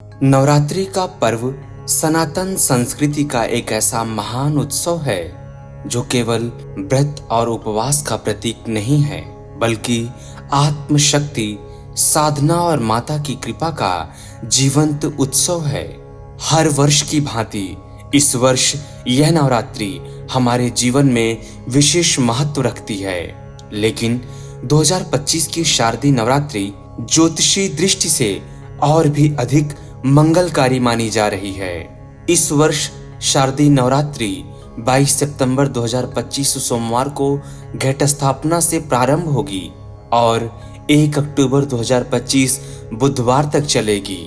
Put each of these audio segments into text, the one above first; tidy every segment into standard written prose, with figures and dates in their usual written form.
नवरात्रि का पर्व सनातन संस्कृति का एक ऐसा महान उत्सव है जो केवल व्रत और उपवास का प्रतीक नहीं है, बल्कि आत्मशक्ति, साधना और माता की कृपा का जीवंत उत्सव है। हर वर्ष की भांति इस वर्ष यह नवरात्रि हमारे जीवन में विशेष महत्व रखती है। लेकिन 2025 की शारदीय नवरात्रि ज्योतिषी दृष्टि से और भी अधिक मंगलकारी मानी जा रही है। इस वर्ष शारदीय नवरात्रि 22 सितंबर 2025 सोमवार को घट स्थापना से प्रारंभ होगी और 1 अक्टूबर 2025 बुधवार तक चलेगी।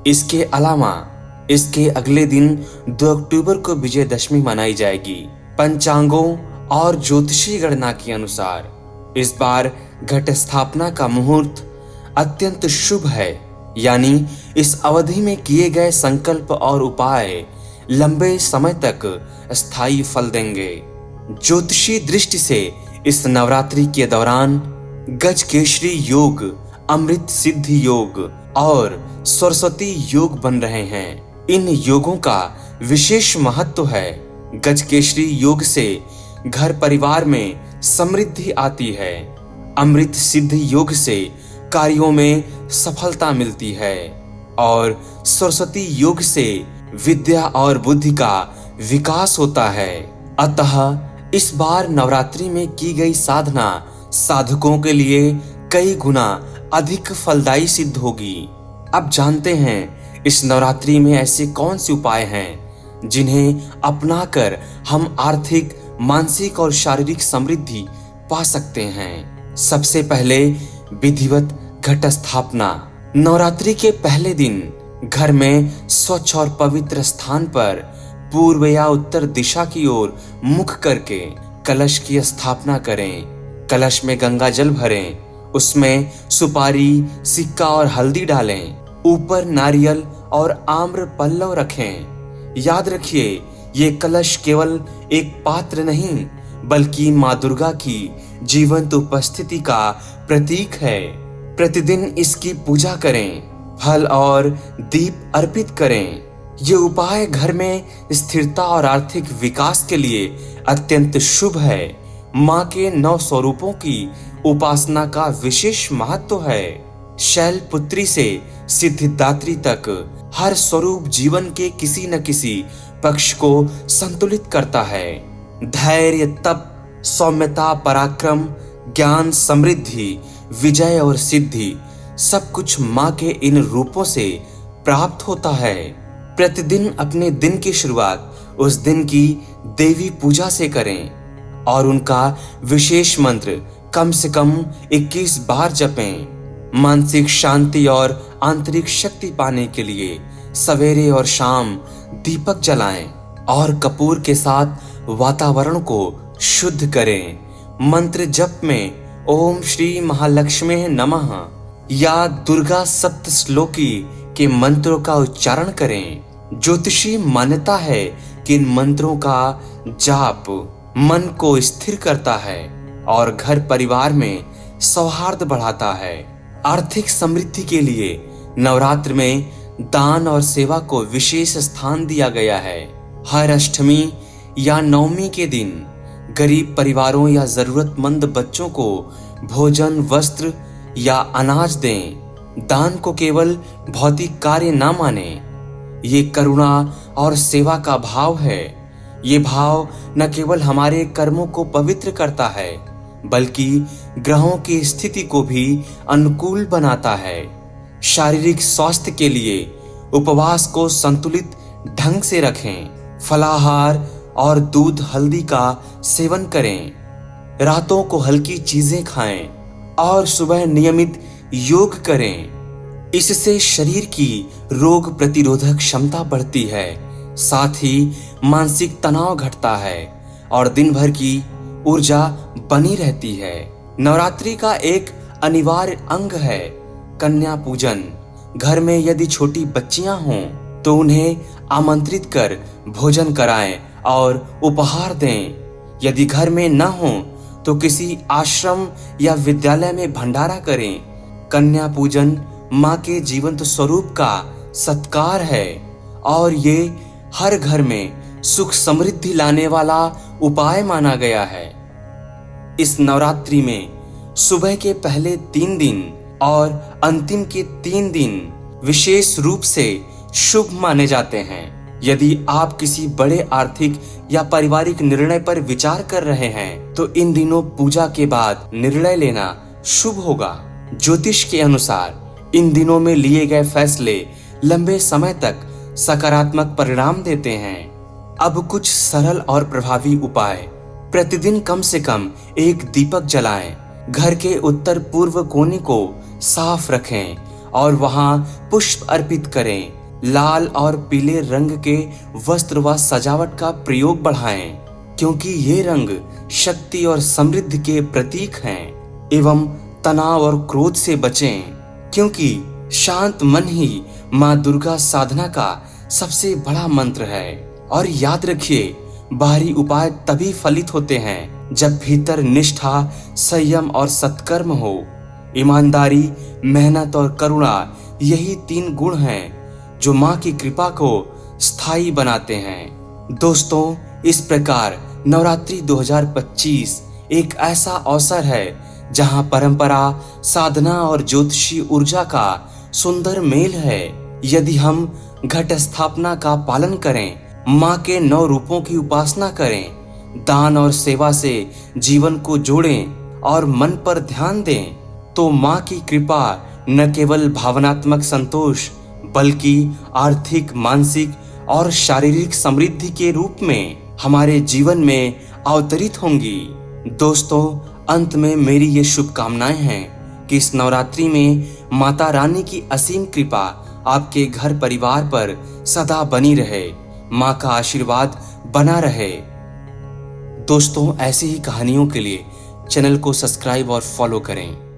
इसके अलावा इसके अगले दिन 2 अक्टूबर को विजयदशमी मनाई जाएगी। पंचांगों और ज्योतिषी गणना के अनुसार इस बार घट स्थापना का मुहूर्त अत्यंत शुभ है, यानी इस अवधि में किए गए संकल्प और उपाय लंबे समय तक स्थायी फल देंगे। ज्योतिषी दृष्टि से इस नवरात्रि के दौरान गजकेसरी योग, अमृत सिद्धि योग और सरस्वती योग बन रहे हैं। इन योगों का विशेष महत्व है। गजकेसरी योग से घर परिवार में समृद्धि आती है। अमृत सिद्धि योग से कार्यों में सफलता मिलती है और सरस्वती योग से विद्या और बुद्धि का विकास होता है। अतः इस बार नवरात्रि में की गई साधना साधकों के लिए कई गुना अधिक फलदायी सिद्ध होगी। अब जानते हैं इस नवरात्रि में ऐसे कौन से उपाय हैं जिन्हें अपनाकर हम आर्थिक, मानसिक और शारीरिक समृद्धि पा सकते हैं। सबसे पहले विधिवत घट स्थापना। नवरात्रि के पहले दिन घर में स्वच्छ और पवित्र स्थान पर पूर्व या उत्तर दिशा की ओर मुख करके कलश की स्थापना करें। कलश में गंगा जल भरें, उसमें सुपारी, सिक्का और हल्दी डालें। ऊपर नारियल और आम्र पल्लव रखें। याद रखिए, ये कलश केवल एक पात्र नहीं, बल्कि माँ दुर्गा की जीवंत उपस्थिति का प्रतीक है। प्रतिदिन इसकी पूजा करें, फल और दीप अर्पित करें। ये उपाय घर में स्थिरता और आर्थिक विकास के लिए अत्यंत शुभ है। माँ के 9 स्वरूपों की उपासना का विशेष महत्व है। शैलपुत्री से सिद्धिदात्री तक हर स्वरूप जीवन के किसी न किसी पक्ष को संतुलित करता है। धैर्य, तप, सौम्यता, पराक्रम, ज्ञान, समृद्धि, विजय और सिद्धि सब कुछ माँ के इन रूपों से प्राप्त होता है। प्रतिदिन अपने दिन की शुरुआत उस दिन की देवी पूजा से करें और उनका विशेष मंत्र कम से कम 21 बार जपें। मानसिक शांति और आंतरिक शक्ति पाने के लिए सवेरे और शाम दीपक जलाएं और कपूर के साथ वातावरण को शुद्ध करें। मंत्र जप में ओम श्री महालक्ष्मी नमः या दुर्गा सप्तश्लोकी के मंत्रों का उच्चारण करें। ज्योतिषी मान्यता है कि इन मंत्रों का जाप मन को स्थिर करता है और घर परिवार में सौहार्द बढ़ाता है। आर्थिक समृद्धि के लिए नवरात्र में दान और सेवा को विशेष स्थान दिया गया है। हर अष्टमी या नवमी के दिन गरीब परिवारों या जरूरतमंद बच्चों को भोजन, वस्त्र या अनाज दें। दान को केवल भौतिक कार्य ना माने, ये करुणा और सेवा का भाव है। ये भाव न केवल हमारे कर्मों को पवित्र करता है, बल्कि ग्रहों की स्थिति को भी अनुकूल बनाता है। शारीरिक स्वास्थ्य के लिए उपवास को संतुलित ढंग से रखें। फलाहार और दूध, हल्दी का सेवन करें। रातों को हल्की चीजें खाएं और सुबह नियमित योग करें। इससे शरीर की रोग प्रतिरोधक क्षमता बढ़ती है, साथ ही मानसिक तनाव घटता है और दिन भर की ऊर्जा बनी रहती है। नवरात्रि का एक अनिवार्य अंग है कन्या पूजन। घर में यदि छोटी बच्चियां हों तो उन्हें आमंत्रित कर भोजन कराएं और उपहार दें। यदि घर में न हो तो किसी आश्रम या विद्यालय में भंडारा करें। कन्या पूजन माँ के जीवंत स्वरूप का सत्कार है और ये हर घर में सुख समृद्धि लाने वाला उपाय माना गया है। इस नवरात्रि में सुबह के पहले 3 दिन और अंतिम के 3 दिन विशेष रूप से शुभ माने जाते हैं। यदि आप किसी बड़े आर्थिक या पारिवारिक निर्णय पर विचार कर रहे हैं तो इन दिनों पूजा के बाद निर्णय लेना शुभ होगा। ज्योतिष के अनुसार इन दिनों में लिए गए फैसले लंबे समय तक सकारात्मक परिणाम देते हैं। अब कुछ सरल और प्रभावी उपाय। प्रतिदिन कम से कम एक दीपक जलाएं, घर के उत्तर पूर्व कोने को साफ रखें और वहां पुष्प अर्पित करें। लाल और पीले रंग के वस्त्र व सजावट का प्रयोग बढ़ाएं, क्योंकि ये रंग शक्ति और समृद्धि के प्रतीक हैं। एवं तनाव और क्रोध से बचें, क्योंकि शांत मन ही माँ दुर्गा साधना का सबसे बड़ा मंत्र है। और याद रखिए, बाहरी उपाय तभी फलित होते हैं जब भीतर निष्ठा, संयम और सत्कर्म हो। ईमानदारी, मेहनत और करुणा यही 3 गुण हैं जो माँ की कृपा को स्थायी बनाते हैं। दोस्तों, इस प्रकार नवरात्रि 2025 एक ऐसा अवसर है जहां परंपरा, साधना और ज्योतिषी ऊर्जा का सुंदर मेल है। यदि हम घट स्थापना का पालन करें, माँ के 9 रूपों की उपासना करें, दान और सेवा से जीवन को जोड़ें और मन पर ध्यान दें, तो माँ की कृपा न केवल भावनात्मक संतोष बल्कि आर्थिक, मानसिक और शारीरिक समृद्धि के रूप में हमारे जीवन में अवतरित होंगी। दोस्तों, अंत में मेरी ये शुभकामनाएं हैं कि इस नवरात्रि में माता रानी की असीम कृपा आपके घर परिवार पर सदा बनी रहे, माँ का आशीर्वाद बना रहे। दोस्तों, ऐसी ही कहानियों के लिए चैनल को सब्सक्राइब और फॉलो करें।